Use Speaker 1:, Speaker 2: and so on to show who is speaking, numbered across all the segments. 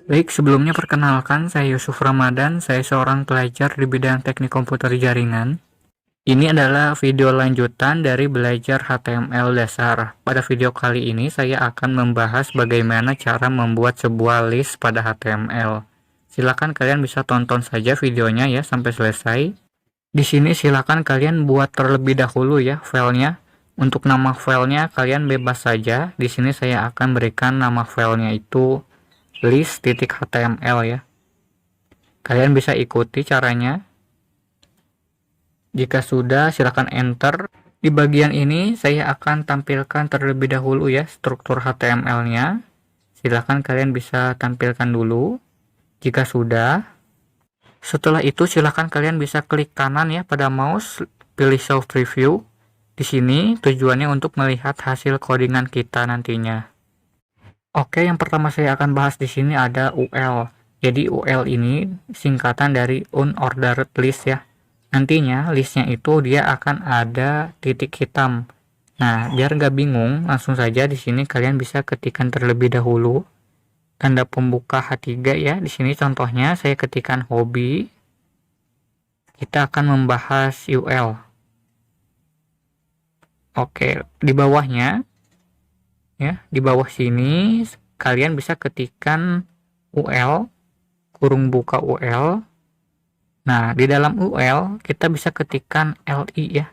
Speaker 1: Baik, sebelumnya perkenalkan, saya Yusuf Ramadan, saya seorang pelajar di bidang teknik komputer jaringan. Ini adalah video lanjutan dari belajar HTML dasar. Pada video kali ini saya akan membahas bagaimana cara membuat sebuah list pada HTML. Silakan kalian bisa tonton saja videonya ya sampai selesai. Di sini silakan kalian buat terlebih dahulu ya filenya. Untuk nama filenya kalian bebas saja. Di sini saya akan berikan nama filenya itu list.html ya. Kalian bisa ikuti caranya. Jika sudah, silakan enter. Di bagian ini saya akan tampilkan terlebih dahulu ya struktur HTML-nya. Silakan kalian bisa tampilkan dulu. Jika sudah, setelah itu silakan kalian bisa klik kanan ya pada mouse, pilih show preview. Di sini tujuannya untuk melihat hasil codingan kita nantinya. Oke, yang pertama saya akan bahas di sini ada UL. Jadi UL ini singkatan dari unordered list ya. Nantinya listnya itu dia akan ada titik hitam. Nah, biar nggak bingung, langsung saja di sini kalian bisa ketikkan terlebih dahulu tanda pembuka H3 ya. Di sini contohnya saya ketikkan hobi. Kita akan membahas UL. Oke, di bawahnya ya, di bawah sini kalian bisa ketikkan UL kurung buka UL. Nah, di dalam UL kita bisa ketikkan LI ya.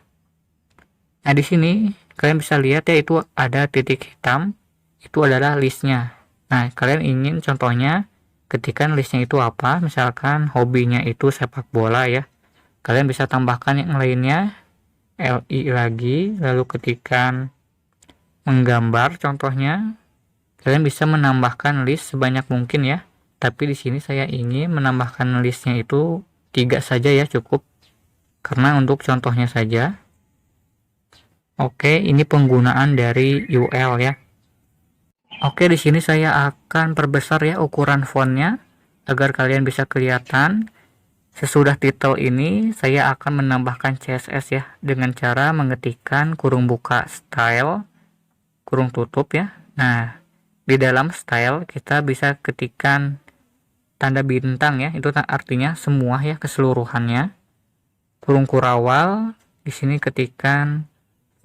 Speaker 1: Nah, di sini kalian bisa lihat ya itu ada titik hitam, itu adalah listnya. Nah, kalian ingin contohnya ketikkan listnya itu apa? Misalkan hobinya itu sepak bola ya. Kalian bisa tambahkan yang lainnya, LI lagi, lalu ketikkan menggambar contohnya. Kalian bisa menambahkan list sebanyak mungkin ya. Tapi di sini saya ingin menambahkan listnya itu 3 saja ya cukup. Karena untuk contohnya saja. Oke, ini penggunaan dari UL ya. Oke, di sini saya akan perbesar ya ukuran fontnya agar kalian bisa kelihatan. Sesudah title ini saya akan menambahkan CSS ya dengan cara mengetikkan kurung buka style kurung tutup ya. Nah, di dalam style kita bisa ketikkan tanda bintang ya, itu artinya semua ya keseluruhannya. Kurung kurawal, di sini ketikkan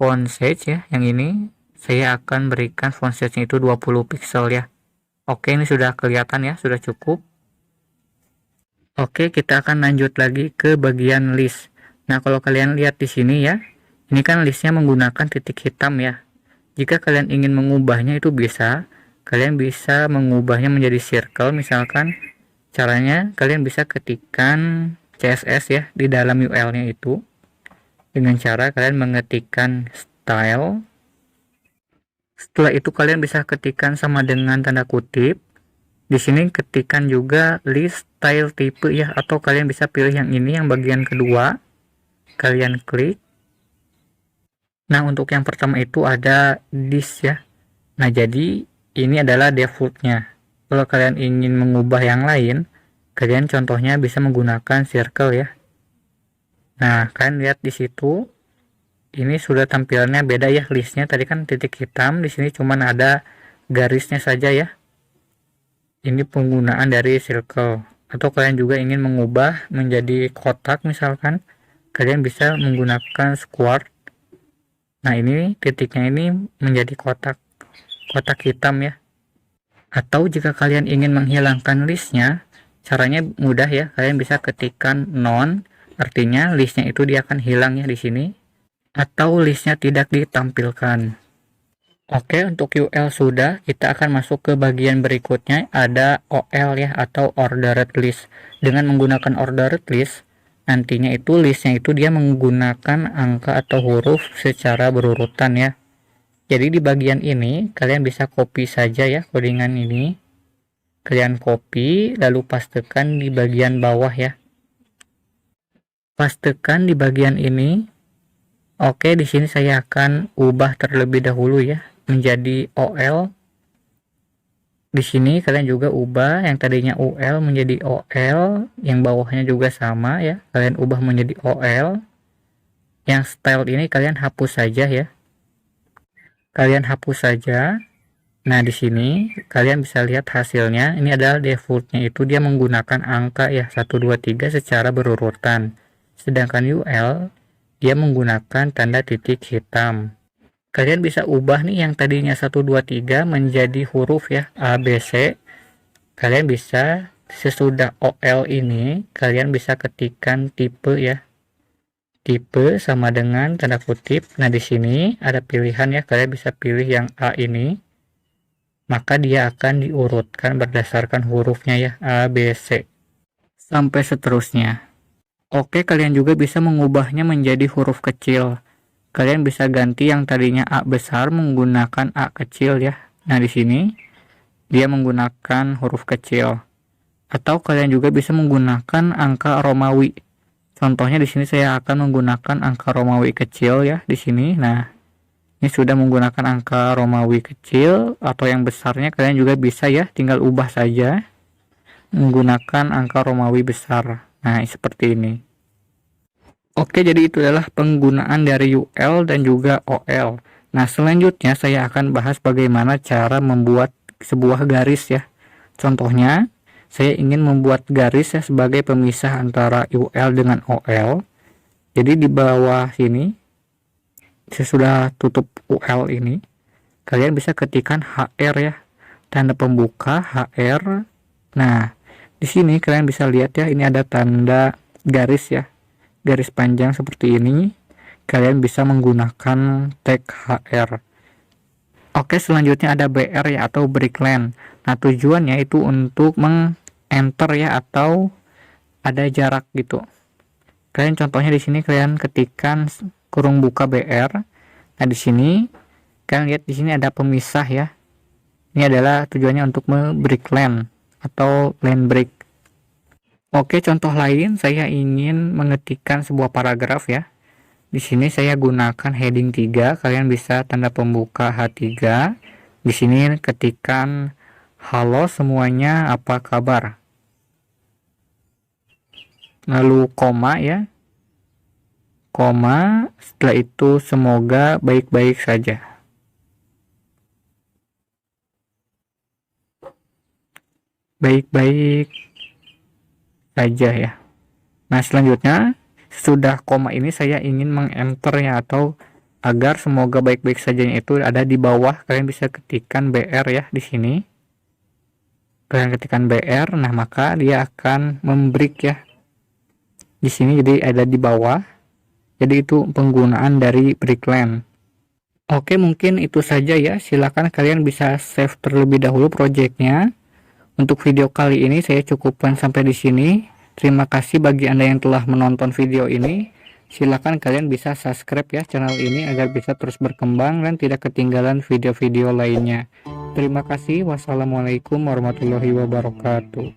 Speaker 1: font size ya, yang ini saya akan berikan font size-nya itu 20 pixel ya. Oke, ini sudah kelihatan ya, sudah cukup. Oke, kita akan lanjut lagi ke bagian list. Nah, kalau kalian lihat di sini ya, ini kan listnya menggunakan titik hitam ya. Jika kalian ingin mengubahnya itu bisa, kalian bisa mengubahnya menjadi circle misalkan. Caranya kalian bisa ketikkan CSS ya di dalam UL-nya itu dengan cara kalian mengetikkan style. Setelah itu kalian bisa ketikkan sama dengan tanda kutip. Di sini ketikkan juga list style type ya, atau kalian bisa pilih yang ini yang bagian kedua. Kalian klik. Nah, untuk yang pertama itu ada this ya. Nah, jadi ini adalah defaultnya. Kalau kalian ingin mengubah yang lain, kalian contohnya bisa menggunakan circle ya. Nah, kalian lihat di situ, ini sudah tampilannya beda ya listnya. Tadi kan titik hitam, di sini cuman ada garisnya saja ya. Ini penggunaan dari circle. Atau kalian juga ingin mengubah menjadi kotak misalkan, kalian bisa menggunakan square. Nah, ini titiknya ini menjadi kotak hitam ya. Atau jika kalian ingin menghilangkan listnya, caranya mudah ya. Kalian bisa ketikkan none, artinya listnya itu dia akan hilang ya di sini. Atau listnya tidak ditampilkan. Oke, untuk UL sudah, kita akan masuk ke bagian berikutnya, ada OL ya, atau ordered list. Dengan menggunakan ordered list, nantinya itu listnya itu dia menggunakan angka atau huruf secara berurutan ya. Jadi di bagian ini kalian bisa copy saja ya codingan ini. Kalian copy lalu pastekan di bagian bawah ya. Pastekan di bagian ini. Oke, di sini saya akan ubah terlebih dahulu ya menjadi OL. Di sini kalian juga ubah yang tadinya UL menjadi OL, yang bawahnya juga sama ya. Kalian ubah menjadi OL. Yang style ini kalian hapus saja ya. Kalian hapus saja. Nah, di sini kalian bisa lihat hasilnya. Ini adalah defaultnya itu dia menggunakan angka ya 1 2 3 secara berurutan. Sedangkan UL dia menggunakan tanda titik hitam. Kalian bisa ubah nih yang tadinya 1 2 3 menjadi huruf ya A B C. Kalian bisa sesudah OL ini kalian bisa ketikkan tipe ya. Tipe sama dengan tanda kutip. Nah, di sini ada pilihan ya, kalian bisa pilih yang A ini. Maka dia akan diurutkan berdasarkan hurufnya ya, A, B, C, sampai seterusnya. Oke, kalian juga bisa mengubahnya menjadi huruf kecil. Kalian bisa ganti yang tadinya A besar menggunakan A kecil ya. Nah, di sini dia menggunakan huruf kecil. Atau kalian juga bisa menggunakan angka Romawi. Contohnya di sini saya akan menggunakan angka Romawi kecil ya di sini. Nah, ini sudah menggunakan angka Romawi kecil atau yang besarnya kalian juga bisa ya, tinggal ubah saja menggunakan angka Romawi besar. Nah, seperti ini. Oke, jadi itu adalah penggunaan dari UL dan juga OL. Nah, selanjutnya saya akan bahas bagaimana cara membuat sebuah garis ya. Contohnya, saya ingin membuat garis ya sebagai pemisah antara UL dengan OL. Jadi di bawah sini, saya sudah tutup UL ini. Kalian bisa ketikkan HR ya, tanda pembuka HR. Nah, di sini kalian bisa lihat ya, ini ada tanda garis ya, garis panjang seperti ini. Kalian bisa menggunakan tag HR. Oke, selanjutnya ada BR ya, atau break line. Nah, tujuannya itu untuk meng-enter ya, atau ada jarak gitu. Kalian contohnya di sini kalian ketikkan kurung buka BR. Nah, di sini kalian lihat di sini ada pemisah ya. Ini adalah tujuannya untuk break line atau line break. Oke, contoh lain saya ingin mengetikkan sebuah paragraf ya. Di sini saya gunakan heading 3, kalian bisa tanda pembuka H3. Di sini ketikkan halo semuanya, apa kabar? Lalu koma ya. Koma, setelah itu semoga baik-baik saja. Baik-baik saja ya. Nah, selanjutnya sudah koma ini saya ingin meng-enter ya, atau agar semoga baik-baik saja itu ada di bawah. Kalian bisa ketikkan BR ya di sini. Kalian ketikkan BR, nah maka dia akan membreak ya. Di sini jadi ada di bawah. Jadi itu penggunaan dari break line. Oke, mungkin itu saja ya. Silakan kalian bisa save terlebih dahulu projectnya. Untuk video kali ini saya cukupkan sampai di sini. Terima kasih bagi Anda yang telah menonton video ini. Silakan kalian bisa subscribe ya channel ini agar bisa terus berkembang dan tidak ketinggalan video-video lainnya. Terima kasih. Wassalamualaikum warahmatullahi wabarakatuh.